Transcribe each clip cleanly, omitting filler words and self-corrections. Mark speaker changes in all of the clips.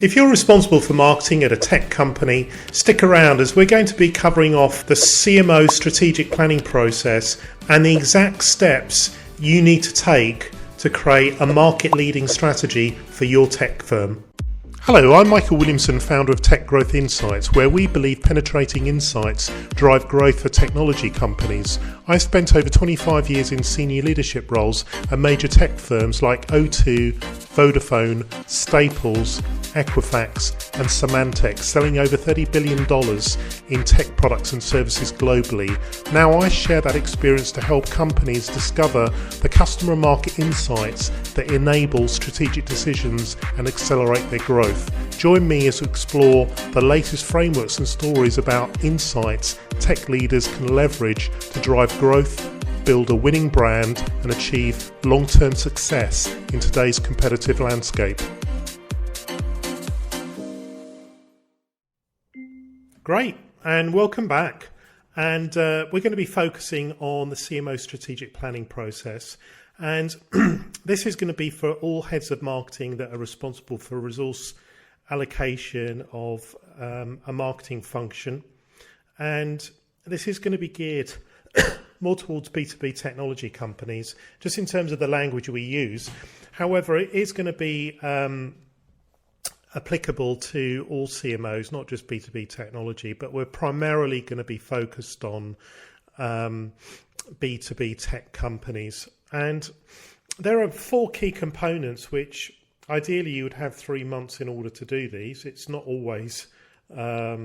Speaker 1: If you're responsible for marketing at a tech company, stick around as we're going to be covering off the CMO strategic planning process and the exact steps you need to take to create a market-leading strategy for your tech firm. Hello, I'm Michael Williamson, founder of Tech Growth Insights, where we believe penetrating insights drive growth for technology companies. I've spent over 25 years in senior leadership roles at major tech firms like O2, Vodafone, Staples, Equifax and Symantec, selling over $30 billion in tech products and services globally. Now I share that experience to help companies discover the customer market insights that enable strategic decisions and accelerate their growth. Join me as we explore the latest frameworks and stories about insights tech leaders can leverage to drive growth, build a winning brand and achieve long-term success in today's competitive landscape. Great, and welcome back. And we're going to be focusing on the CMO strategic planning process. And this is going to be for all heads of marketing that are responsible for resource allocation of a marketing function. And this is going to be geared more towards B2B technology companies, just in terms of the language we use. However, it is going to be applicable to all CMOs, not just B2B technology, but we're primarily going to be focused on B2B tech companies. And there are four key components which ideally you would have 3 months in order to do these. It's not always a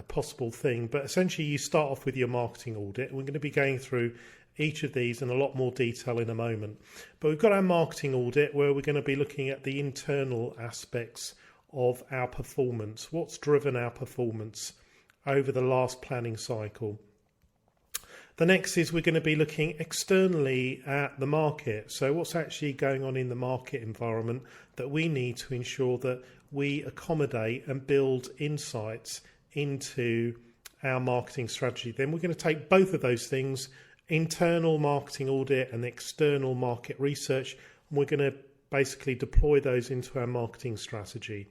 Speaker 1: possible thing, but essentially you start off with your marketing audit. We're going to be going through each of these in a lot more detail in a moment. But we've got our marketing audit where we're going to be looking at the internal aspects of our performance. What's driven our performance over the last planning cycle? The next is we're going to be looking externally at the market. So what's actually going on in the market environment that we need to ensure that we accommodate and build insights into our marketing strategy. Then we're going to take both of those things, internal marketing audit and external market research, and we're going to basically deploy those into our marketing strategy.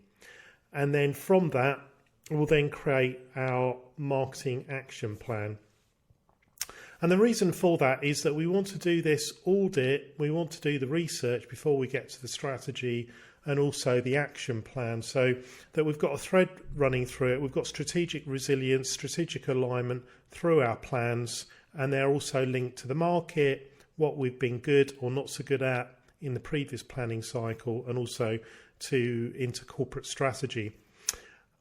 Speaker 1: And then from that, we'll then create our marketing action plan. And the reason for that is that we want to do this audit, we want to do the research before we get to the strategy and also the action plan, so that we've got a thread running through it. We've got strategic resilience, strategic alignment through our plans, and they're also linked to the market, what we've been good or not so good at in the previous planning cycle, and also into corporate strategy.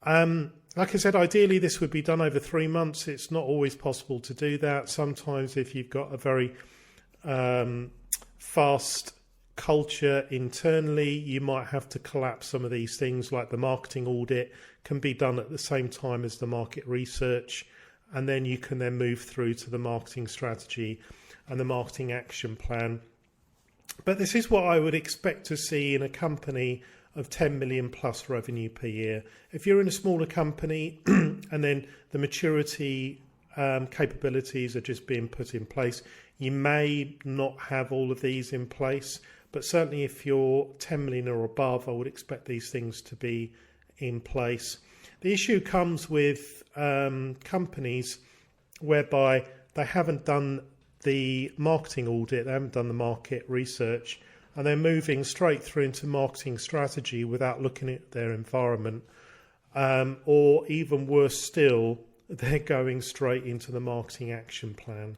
Speaker 1: Like I said, ideally this would be done over 3 months. It's not always possible to do that. Sometimes if you've got a very fast culture internally, you might have to collapse some of these things, like the marketing audit can be done at the same time as the market research, and then you can then move through to the marketing strategy and the marketing action plan. But this is what I would expect to see in a company of 10 million plus revenue per year. If you're in a smaller company and then the maturity capabilities are just being put in place, you may not have all of these in place. But certainly if you're 10 million or above, I would expect these things to be in place. The issue comes with companies whereby they haven't done the marketing audit, they haven't done the market research, and they're moving straight through into marketing strategy without looking at their environment. Or even worse still, they're going straight into the marketing action plan.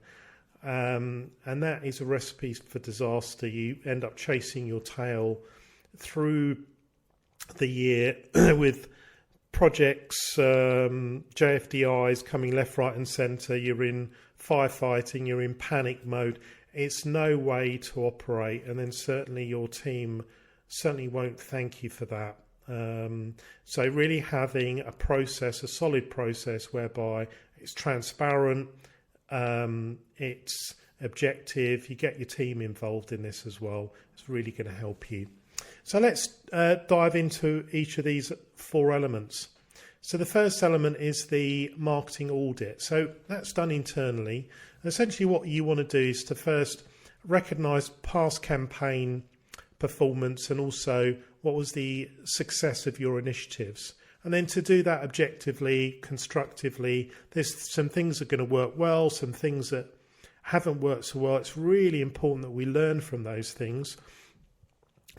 Speaker 1: And that is a recipe for disaster. You end up chasing your tail through the year with projects, JFDIs coming left, right and centre. You're in firefighting, you're in panic mode. It's no way to operate, and then certainly your team certainly won't thank you for that. So really having a process, a solid process whereby it's transparent, it's objective, you get your team involved in this as well. It's really going to help you. So let's dive into each of these four elements. So the first element is the marketing audit. So that's done internally. Essentially what you want to do is to first recognise past campaign performance and also what was the success of your initiatives? And then to do that objectively, constructively, there's some things that are going to work well, some things that haven't worked so well. It's really important that we learn from those things.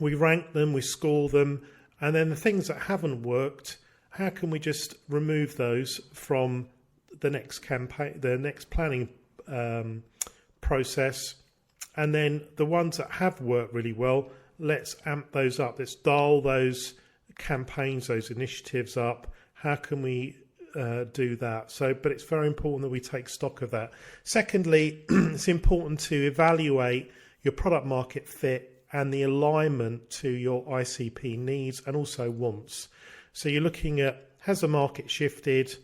Speaker 1: We rank them, we score them, and then the things that haven't worked, how can we just remove those from the next campaign, the next planning process? And then the ones that have worked really well, let's amp those up. Let's dial those campaigns, those initiatives up. How can we do that? But it's very important that we take stock of that. Secondly, it's important to evaluate your product market fit and the alignment to your ICP needs and also wants. So you're looking at, has the market shifted?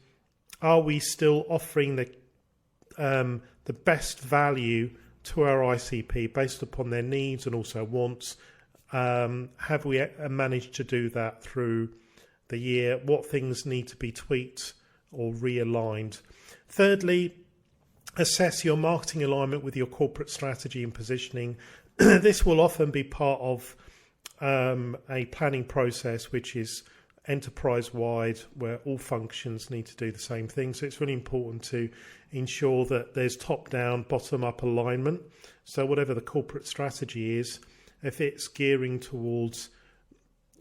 Speaker 1: Are we still offering the best value to our ICP based upon their needs and also wants? Have we managed to do that through the year? What things need to be tweaked or realigned? Thirdly, assess your marketing alignment with your corporate strategy and positioning. This will often be part of a planning process which is enterprise-wide, where all functions need to do the same thing. So it's really important to ensure that there's top-down, bottom-up alignment. So whatever the corporate strategy is, if it's gearing towards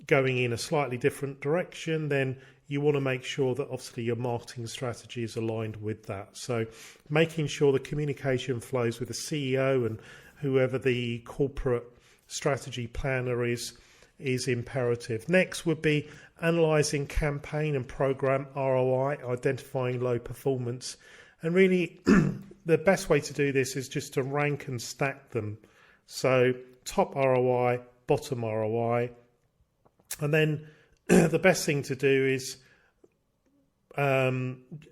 Speaker 1: going in a slightly different direction, then you want to make sure that obviously your marketing strategy is aligned with that. So making sure the communication flows with the CEO and whoever the corporate strategy planner is imperative. Next would be analysing campaign and programme ROI, identifying low performance. And really the best way to do this is just to rank and stack them. So top ROI, bottom ROI. And then the best thing to do is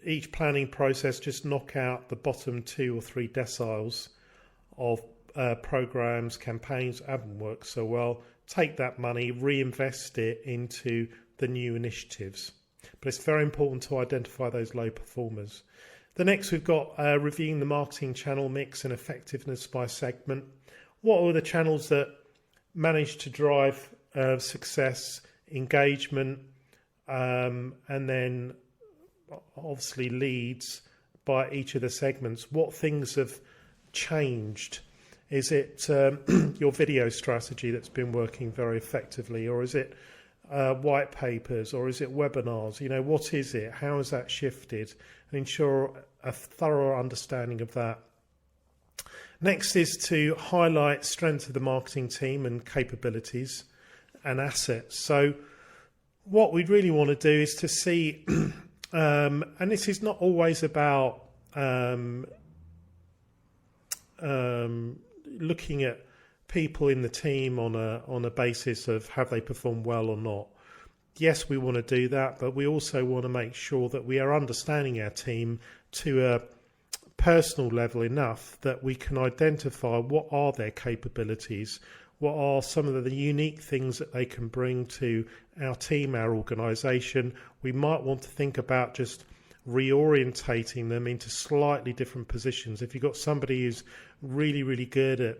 Speaker 1: each planning process, just knock out the bottom 2 or 3 deciles of programs, campaigns that haven't worked so well. Take that money, reinvest it into the new initiatives. But it's very important to identify those low performers. The next, we've got reviewing the marketing channel mix and effectiveness by segment. What are the channels that manage to drive success, engagement, and then obviously leads by each of the segments? What things have changed? Is it your video strategy that's been working very effectively, or is it white papers, or is it webinars? What is it? How has that shifted? And ensure a thorough understanding of that. Next is to highlight strength of the marketing team and capabilities and assets. So what we really want to do is to see, and this is not always about looking at people in the team on a basis of have they performed well or not. Yes, we want to do that, but we also want to make sure that we are understanding our team to a personal level enough that we can identify what are their capabilities, what are some of the unique things that they can bring to our team, our organisation. We might want to think about just reorientating them into slightly different positions. If you've got somebody who's really, really good at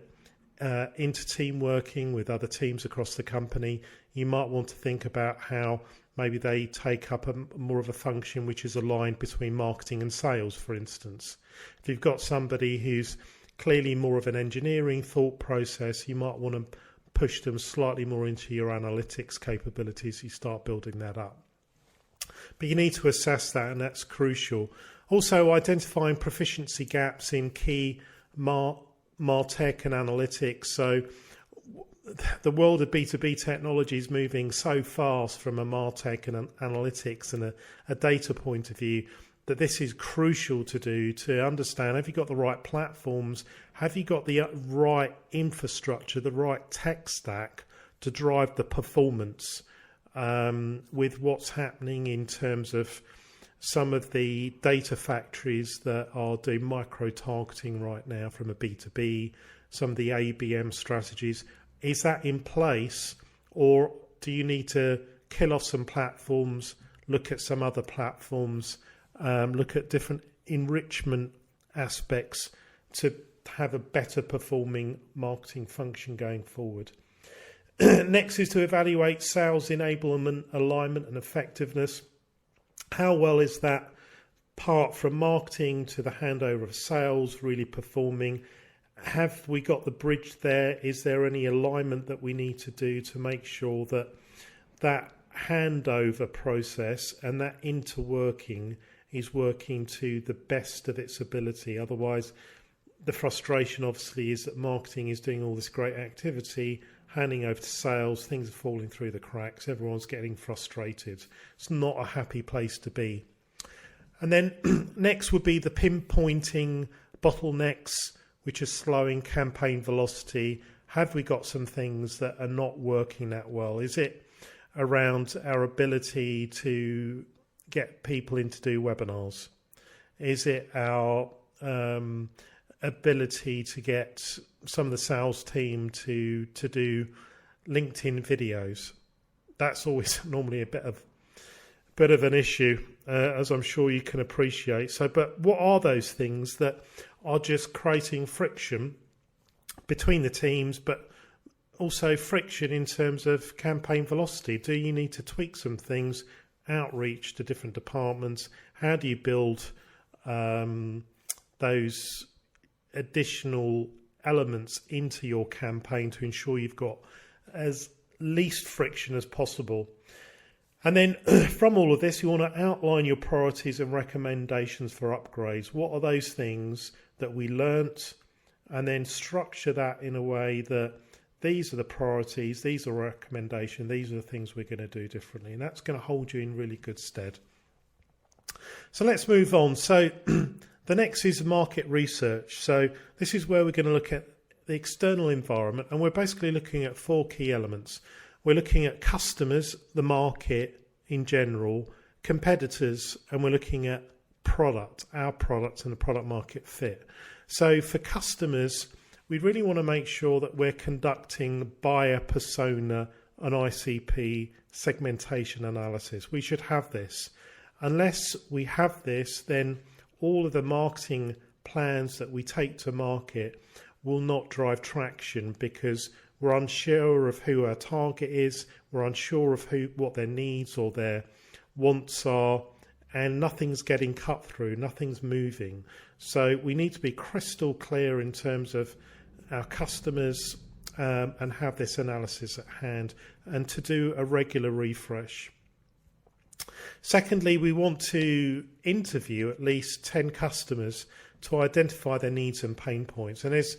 Speaker 1: inter-team working with other teams across the company, you might want to think about how maybe they take up more of a function which is aligned between marketing and sales, for instance. If you've got somebody who's clearly more of an engineering thought process, you might want to push them slightly more into your analytics capabilities. You start building that up. But you need to assess that, and that's crucial. Also, identifying proficiency gaps in key MarTech and analytics. So the world of B2B technology is moving so fast from a MarTech and an analytics and a data point of view that this is crucial to do, to understand, have you got the right platforms? Have you got the right infrastructure, the right tech stack to drive the performance with what's happening in terms of some of the data factories that are doing micro-targeting right now from a B2B, some of the ABM strategies. Is that in place, or do you need to kill off some platforms, look at some other platforms, look at different enrichment aspects to have a better performing marketing function going forward? Next is to evaluate sales enablement, alignment and effectiveness. How well is that part from marketing to the handover of sales really performing? Have we got the bridge there? Is there any alignment that we need to do to make sure that that handover process and that interworking is working to the best of its ability? Otherwise, the frustration obviously is that marketing is doing all this great activity, handing over to sales, things are falling through the cracks, everyone's getting frustrated. It's not a happy place to be. And then next would be the pinpointing bottlenecks, which are slowing campaign velocity. Have we got some things that are not working that well? Is it around our ability to get people in to do webinars? Is it our ability to get some of the sales team to do LinkedIn videos? That's always normally a bit of an issue, as I'm sure you can appreciate. So, but what are those things that are just creating friction between the teams, but also friction in terms of campaign velocity? Do you need to tweak some things, outreach to different departments? How do you build those additional elements into your campaign to ensure you've got as least friction as possible? And then from all of this, you want to outline your priorities and recommendations for upgrades. What are those things that we learnt? And then structure that in a way that these are the priorities, these are recommendations, these are the things we're going to do differently. And that's going to hold you in really good stead. So let's move on. So the next is market research. So this is where we're going to look at the external environment, and we're basically looking at 4 key elements. We're looking at customers, the market in general, competitors, and we're looking at product, our product and the product market fit. So for customers, we really want to make sure that we're conducting buyer persona and ICP segmentation analysis. We should have this. Unless we have this, then all of the marketing plans that we take to market will not drive traction, because we're unsure of who our target is, we're unsure of what their needs or their wants are, and nothing's getting cut through, nothing's moving. So we need to be crystal clear in terms of our customers and have this analysis at hand, and to do a regular refresh. Secondly, we want to interview at least 10 customers to identify their needs and pain points. And there's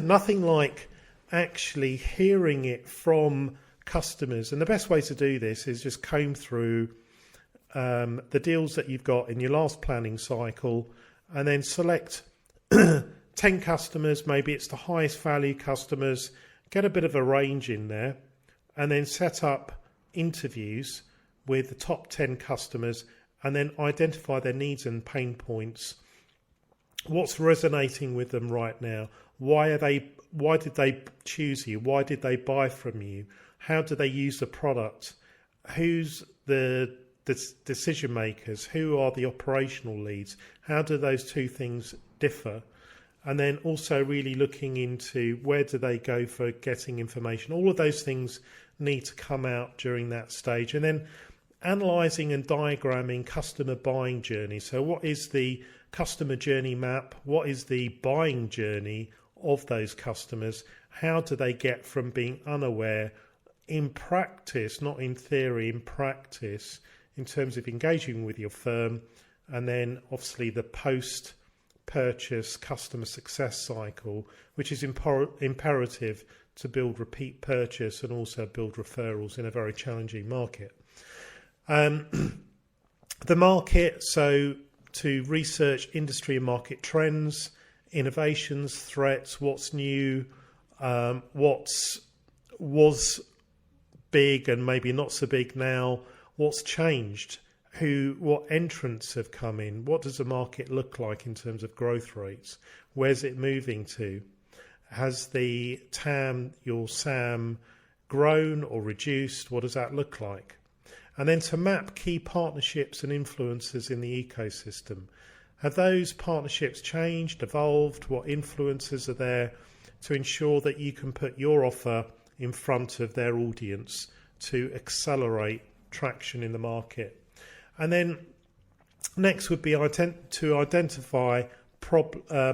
Speaker 1: nothing like actually hearing it from customers. And the best way to do this is just comb through the deals that you've got in your last planning cycle, and then select 10 customers. Maybe it's the highest value customers, get a bit of a range in there, and then set up interviews with the top 10 customers, and then identify their needs and pain points. What's resonating with them right now? Why did they choose you? Why did they buy from you? How do they use the product? Who's the decision makers? Who are the operational leads? How do those two things differ? And then also really looking into where do they go for getting information? All of those things need to come out during that stage. And then analysing and diagramming customer buying journey. So what is the customer journey map? What is the buying journey of those customers? How do they get from being unaware in practice, not in theory, in practice, in terms of engaging with your firm? And then obviously the post-purchase customer success cycle, which is imperative to build repeat purchase and also build referrals in a very challenging market. The market, so to research industry and market trends, innovations, threats, what's new, was big and maybe not so big now, what's changed, what entrants have come in, what does the market look like in terms of growth rates, where's it moving to, has the TAM, your SAM, grown or reduced, what does that look like? And then to map key partnerships and influencers in the ecosystem. Have those partnerships changed, evolved? What influencers are there to ensure that you can put your offer in front of their audience to accelerate traction in the market. And then next would be to identify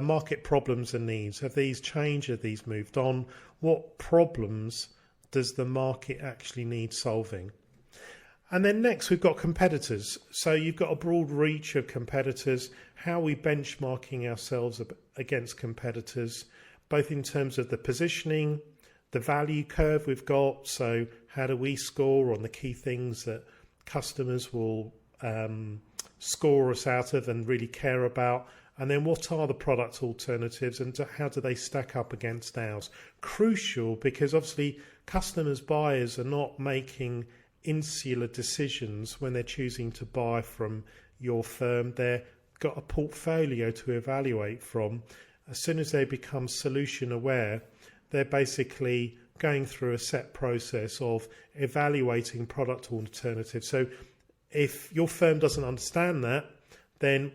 Speaker 1: market problems and needs. Have these changed? Have these moved on? What problems does the market actually need solving? And then next we've got competitors. So you've got a broad reach of competitors. How are we benchmarking ourselves against competitors, both in terms of the positioning, the value curve we've got. So how do we score on the key things that customers will score us out of and really care about? And then what are the product alternatives and how do they stack up against ours? Crucial, because obviously customers, buyers are not making insular decisions when they're choosing to buy from your firm. They've got a portfolio to evaluate from. As soon as they become solution aware, they're basically going through a set process of evaluating product alternatives. So if your firm doesn't understand that, then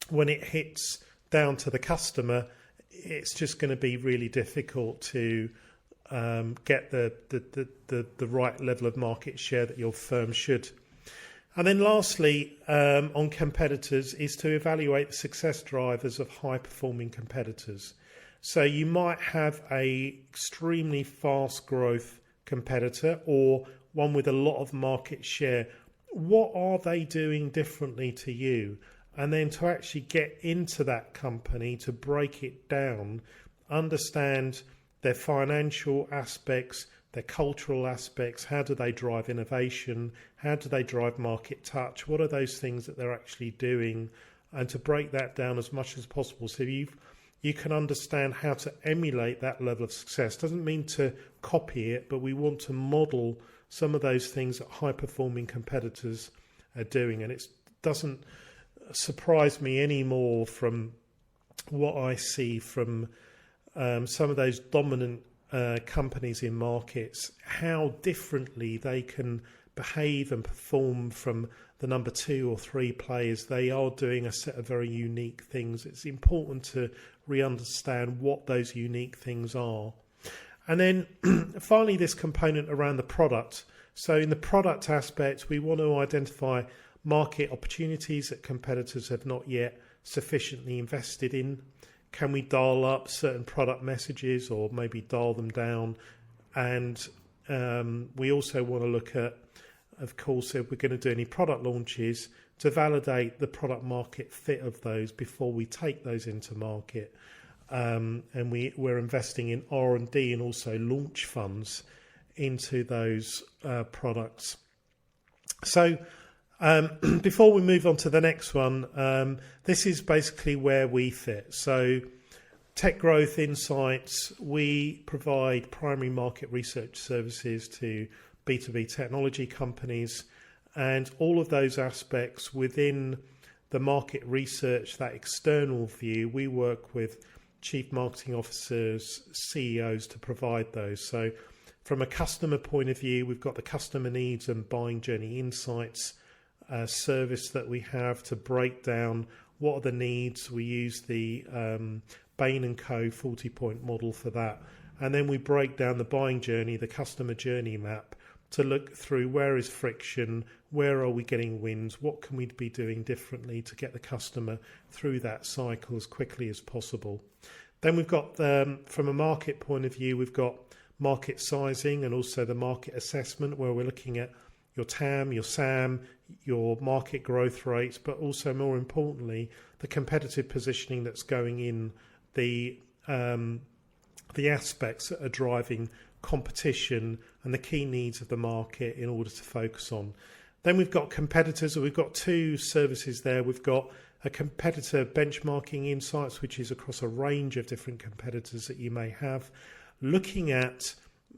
Speaker 1: when it hits down to the customer, it's just going to be really difficult to get the right level of market share that your firm should. And then lastly, on competitors, is to evaluate the success drivers of high performing competitors. So you might have a extremely fast growth competitor or one with a lot of market share. What are they doing differently to you? And then to actually get into that company, to break it down, understand their financial aspects, their cultural aspects, how do they drive innovation, how do they drive market touch, what are those things that they're actually doing, and to break that down as much as possible so you can understand how to emulate that level of success. Doesn't mean to copy it, but we want to model some of those things that high-performing competitors are doing. And it doesn't surprise me anymore from what I see from some of those dominant companies in markets, how differently they can behave and perform from the number 2 or 3 players. They are doing a set of very unique things. It's important to re-understand what those unique things are. And then finally, this component around the product. So in the product aspect, we want to identify market opportunities that competitors have not yet sufficiently invested in. Can we dial up certain product messages or maybe dial them down? And we also want to look at, of course, if we're going to do any product launches, to validate the product market fit of those before we take those into market. And we're investing in R&D and also launch funds into those products. So before we move on to the next one, this is basically where we fit. So Tech Growth Insights, we provide primary market research services to B2B technology companies, and all of those aspects within the market research, that external view, we work with chief marketing officers, CEOs to provide those. So from a customer point of view, we've got the customer needs and buying journey insights service that we have to break down what are the needs. We use the Bain & Co 40-point model for that. And then we break down the buying journey, the customer journey map, to look through where is friction, where are we getting wins, what can we be doing differently to get the customer through that cycle as quickly as possible. Then we've got, from a market point of view, we've got market sizing and also the market assessment, where we're looking at your TAM, your SAM, your market growth rates, but also more importantly, the competitive positioning that's going in, the aspects that are driving competition and the key needs of the market in order to focus on. Then we've got competitors. We've got 2 services there. We've got a competitor benchmarking insights, which is across a range of different competitors that you may have, looking at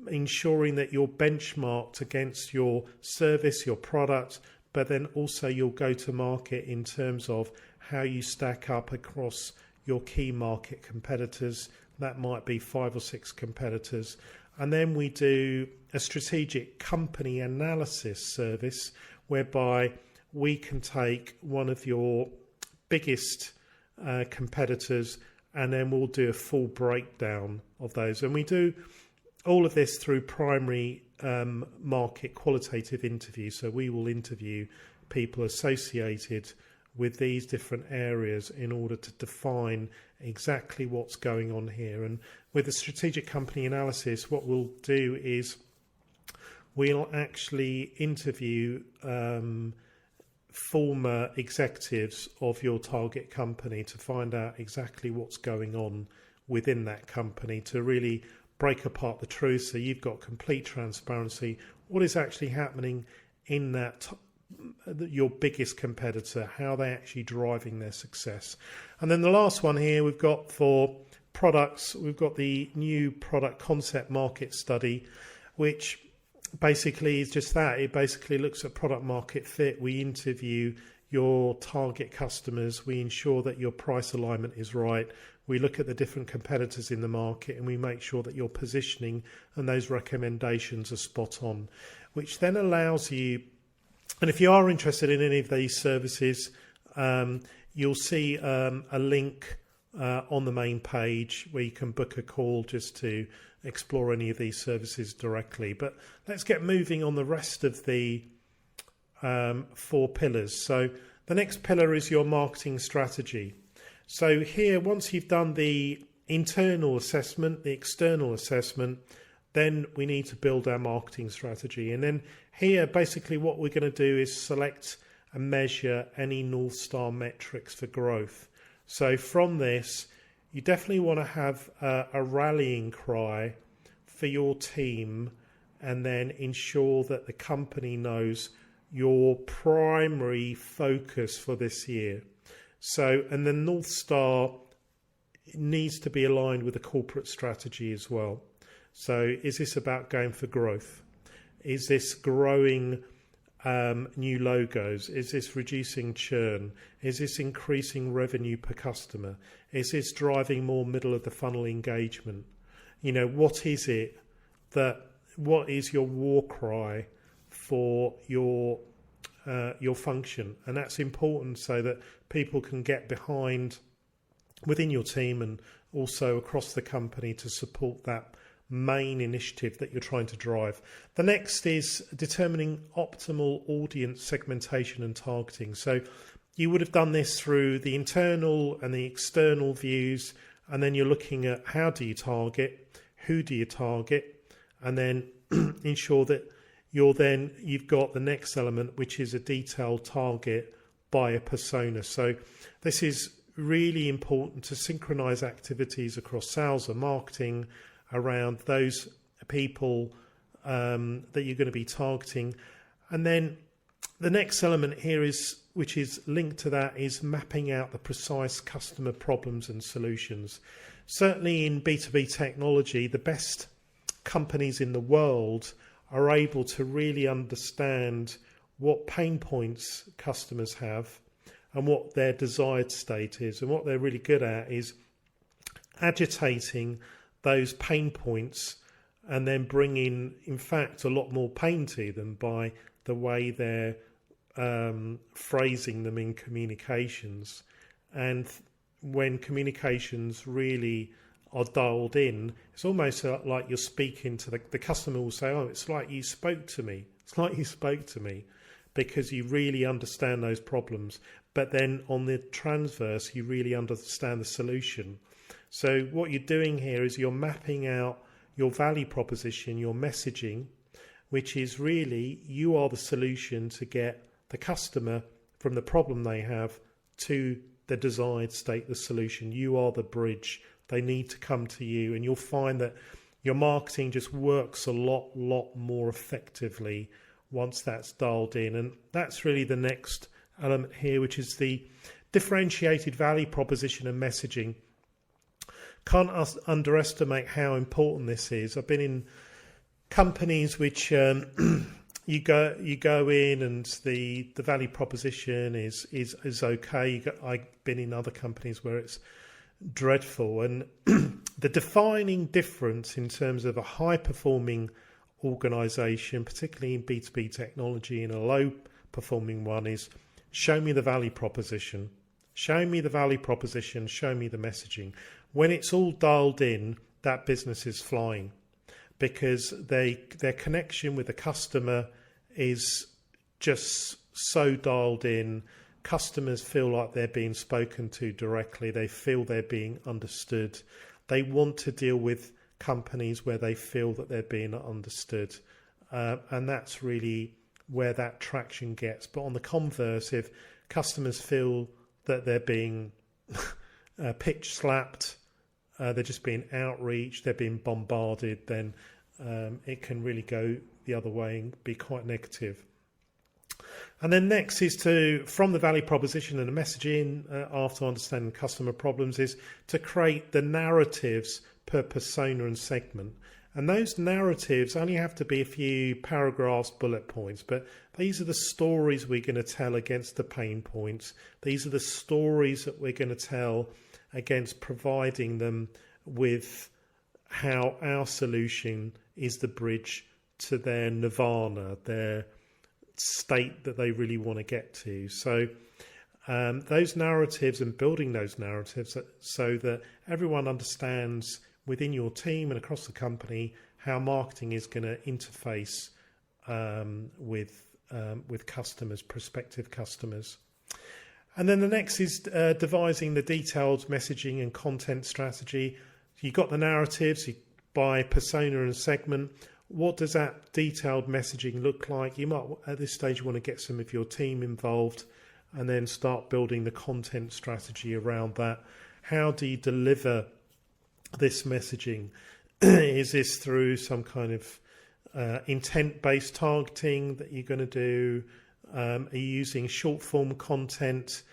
Speaker 1: ensuring that you're benchmarked against your service, your product, but then also your go-to-market in terms of how you stack up across your key market competitors. That might be 5 or 6 competitors. And then we do a strategic company analysis service whereby we can take one of your biggest competitors and then we'll do a full breakdown of those. And we do all of this through primary market qualitative interviews. So we will interview people associated with these different areas in order to define exactly what's going on here. And with the strategic company analysis, what we'll do is we'll actually interview former executives of your target company to find out exactly what's going on within that company, to really break apart the truth, so you've got complete transparency. What is actually happening in that your biggest competitor, how they're actually driving their success. And then the last one here we've got for products, we've got the new product concept market study, which basically is just that. It basically looks at product market fit. We interview your target customers, we ensure that your price alignment is right, we look at the different competitors in the market, and we make sure that your positioning and those recommendations are spot on, which then allows you. And if you are interested in any of these services, you'll see a link on the main page where you can book a call just to explore any of these services directly. But let's get moving on the rest of the 4 pillars. So the next pillar is your marketing strategy. So here, once you've done the internal assessment, the external assessment, then we need to build our marketing strategy. And then here, basically what we're going to do is select and measure any North Star metrics for growth. So from this, you definitely want to have a rallying cry for your team, and then ensure that the company knows your primary focus for this year. So, and the North Star needs to be aligned with the corporate strategy as well. So is this about going for growth? Is this growing new logos? Is this reducing churn? Is this increasing revenue per customer? Is this driving more middle of the funnel engagement? You know, what is it what is your war cry for your function? And that's important so that people can get behind within your team and also across the company to support that main initiative that you're trying to drive. The next is determining optimal audience segmentation and targeting. So you would have done this through the internal and the external views, and then you're looking at how do you target, who do you target, and then ensure that you've got the next element, which is a detailed target by a persona. So this is really important to synchronize activities across sales and marketing around those people that you're going to be targeting. And then the next element here which is linked to that, is mapping out the precise customer problems and solutions. Certainly in B2B technology, the best companies in the world are able to really understand what pain points customers have and what their desired state is. And what they're really good at is agitating those pain points and then bringing, in fact, a lot more pain to them by the way they're phrasing them in communications. And when communications really are dialed in, it's almost like you're speaking to the customer will say, oh, it's like you spoke to me. It's like you spoke to me, because you really understand those problems. But then on the transverse, you really understand the solution. So what you're doing here is you're mapping out your value proposition, your messaging, which is really you are the solution to get the customer from the problem they have to the desired state, the solution. You are the bridge. They need to come to you, and you'll find that your marketing just works a lot more effectively once that's dialed in. And that's really the next element here, which is the differentiated value proposition and messaging. Can't underestimate how important this is. I've been in companies which you go in and the value proposition is okay. I've been in other companies where it's dreadful, and the defining difference in terms of a high performing organization, particularly in B2B technology, and a low performing one, is show me the value proposition, show me the value proposition, show me the messaging. When it's all dialed in, that business is flying. because their connection with the customer is just so dialed in. Customers feel like they're being spoken to directly. They feel they're being understood. They want to deal with companies where they feel that they're being understood. And that's really where that traction gets. But on the converse, if customers feel that they're being pitch slapped, they're just being outreached, they're being bombarded, then it can really go the other way and be quite negative. And then next is from the value proposition and the messaging, after understanding customer problems, is to create the narratives per persona and segment. And those narratives only have to be a few paragraphs, bullet points, but these are the stories we're going to tell against the pain points. These are the stories that we're going to tell against providing them with how our solution is the bridge to their nirvana, their state that they really want to get to. So those narratives and building those narratives so that everyone understands within your team and across the company how marketing is going to interface with customers, prospective customers. And then the next is devising the detailed messaging and content strategy. You've got the narratives by persona and segment. What does that detailed messaging look like? You might, at this stage, want to get some of your team involved and then start building the content strategy around that. How do you deliver this messaging? Is this through some kind of intent-based targeting that you're going to do? Are you using short-form content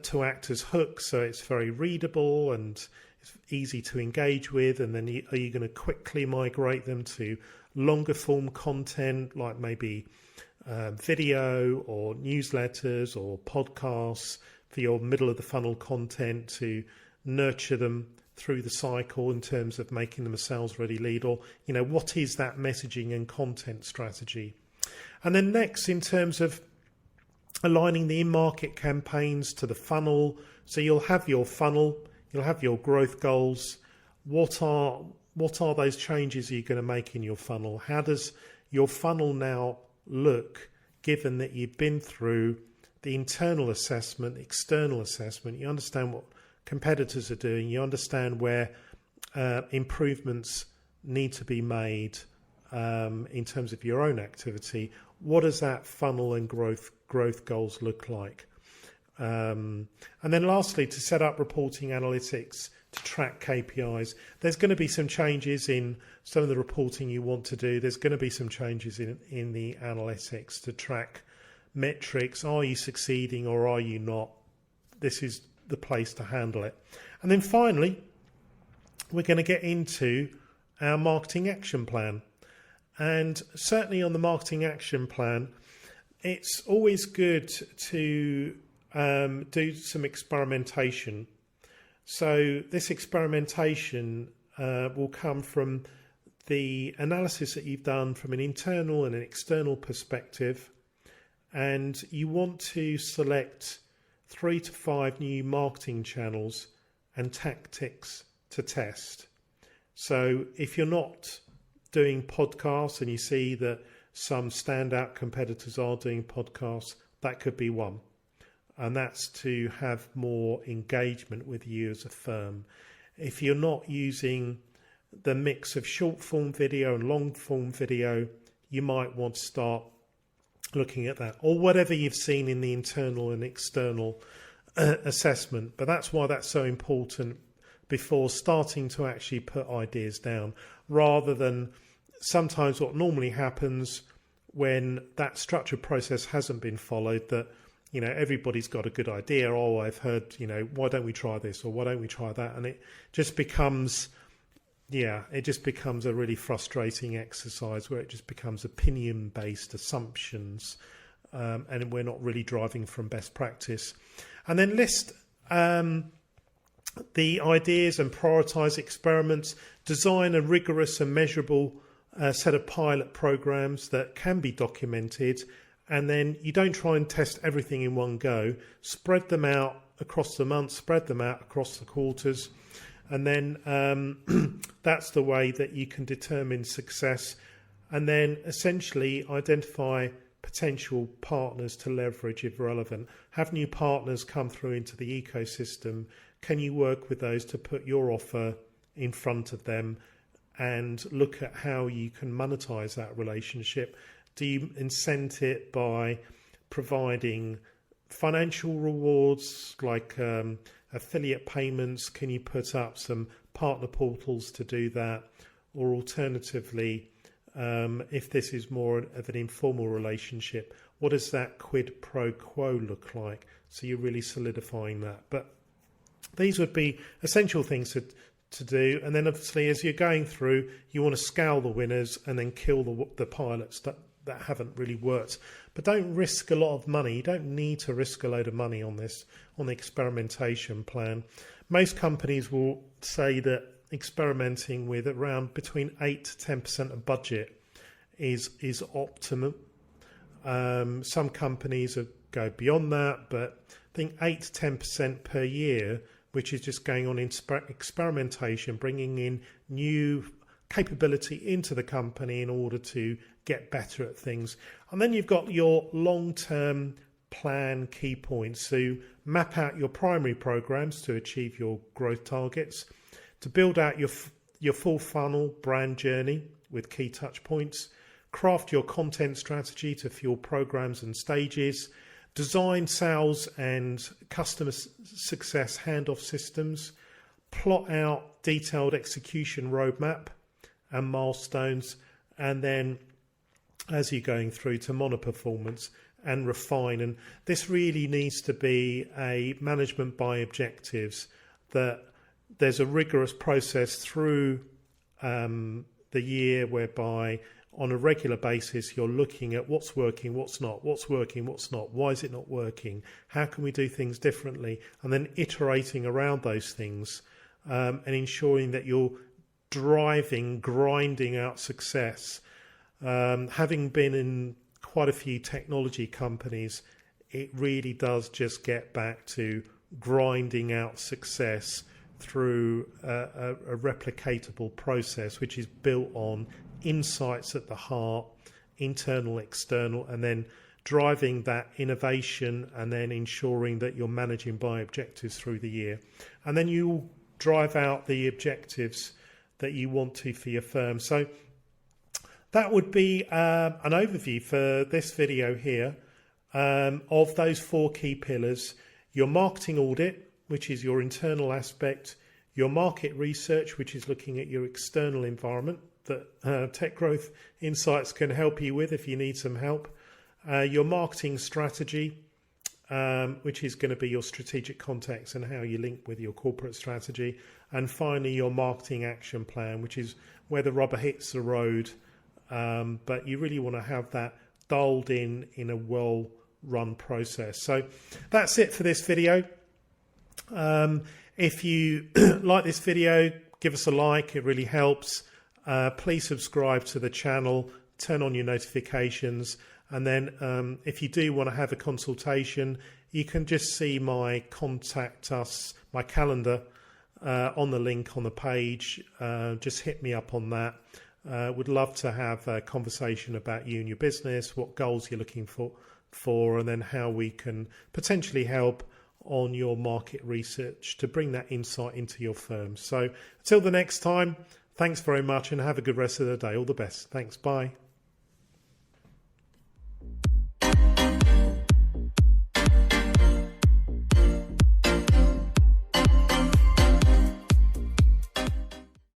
Speaker 1: to act as hooks so it's very readable and it's easy to engage with? And then are you going to quickly migrate them to longer form content like maybe video or newsletters or podcasts for your middle of the funnel content to nurture them through the cycle in terms of making them a sales ready lead? Or, what is that messaging and content strategy? And then next, in terms of aligning the in-market campaigns to the funnel. So you'll have your funnel, you'll have your growth goals. What are those changes you're going to make in your funnel? How does your funnel now look, given that you've been through the internal assessment, external assessment? You understand what competitors are doing. You understand where improvements need to be made in terms of your own activity. What does that funnel and growth goals look like? And then lastly, to set up reporting analytics to track KPIs. There's going to be some changes in some of the reporting you want to do. There's going to be some changes in the analytics to track metrics. Are you succeeding or are you not? This is the place to handle it. And then finally, we're going to get into our marketing action plan. And certainly on the marketing action plan, it's always good to do some experimentation. So this experimentation will come from the analysis that you've done from an internal and an external perspective. And you want to select 3 to 5 new marketing channels and tactics to test. So if you're not doing podcasts and you see that some standout competitors are doing podcasts, that could be one. And that's to have more engagement with you as a firm. If you're not using the mix of short form video and long form video, you might want to start looking at that, or whatever you've seen in the internal and external assessment. But that's why that's so important before starting to actually put ideas down, rather than sometimes what normally happens when that structured process hasn't been followed, that everybody's got a good idea. Oh, I've heard, why don't we try this or why don't we try that? And it just becomes a really frustrating exercise where it just becomes opinion-based assumptions, and we're not really driving from best practice. And then list the ideas and prioritize experiments. Design a rigorous and measurable set of pilot programs that can be documented. And then you don't try and test everything in one go. Spread them out across the months, spread them out across the quarters. And then that's the way that you can determine success, and then essentially identify potential partners to leverage if relevant. Have new partners come through into the ecosystem. Can you work with those to put your offer in front of them and look at how you can monetize that relationship? Do you incent it by providing financial rewards like affiliate payments? Can you put up some partner portals to do that? Or alternatively, if this is more of an informal relationship, what does that quid pro quo look like? So you're really solidifying that. But these would be essential things to do. And then obviously as you're going through, you want to scale the winners and then kill the pilots that haven't really worked. But don't risk a lot of money. You don't need to risk a load of money on this, on the experimentation plan. Most companies will say that experimenting with around between 8 to 10% of budget is optimum. Some companies go beyond that, but I think 8 to 10% per year, which is just going on in experimentation, bringing in new capability into the company in order to get better at things. And then you've got your long-term plan key points. So map out your primary programs to achieve your growth targets, to build out your full funnel brand journey with key touch points, craft your content strategy to fuel programs and stages, design sales and customer success handoff systems, plot out detailed execution roadmap and milestones, and then as you're going through to monitor performance and refine. And this really needs to be a management by objectives, that there's a rigorous process through the year whereby on a regular basis you're looking at what's working, what's not, what's working, what's not, why is it not working, how can we do things differently, and then iterating around those things and ensuring that you're grinding out success. Having been in quite a few technology companies, it really does just get back to grinding out success through a replicatable process, which is built on insights at the heart, internal, external, and then driving that innovation and then ensuring that you're managing by objectives through the year. And then you drive out the objectives that you want to for your firm. So that would be an overview for this video here of those 4 key pillars: your marketing audit, which is your internal aspect; your market research, which is looking at your external environment that Tech Growth Insights can help you with if you need some help; your marketing strategy, which is going to be your strategic context and how you link with your corporate strategy; and finally your marketing action plan, which is where the rubber hits the road. But you really want to have that dialed in a well-run process. So that's it for this video. If you like this video, give us a like, it really helps. Please subscribe to the channel, turn on your notifications, and then if you do want to have a consultation, you can just see my contact us, my calendar on the link on the page. Just hit me up on that. Would love to have a conversation about you and your business, what goals you're looking for, and then how we can potentially help on your market research to bring that insight into your firm. So until the next time, thanks very much and have a good rest of the day. All the best. Thanks. Bye.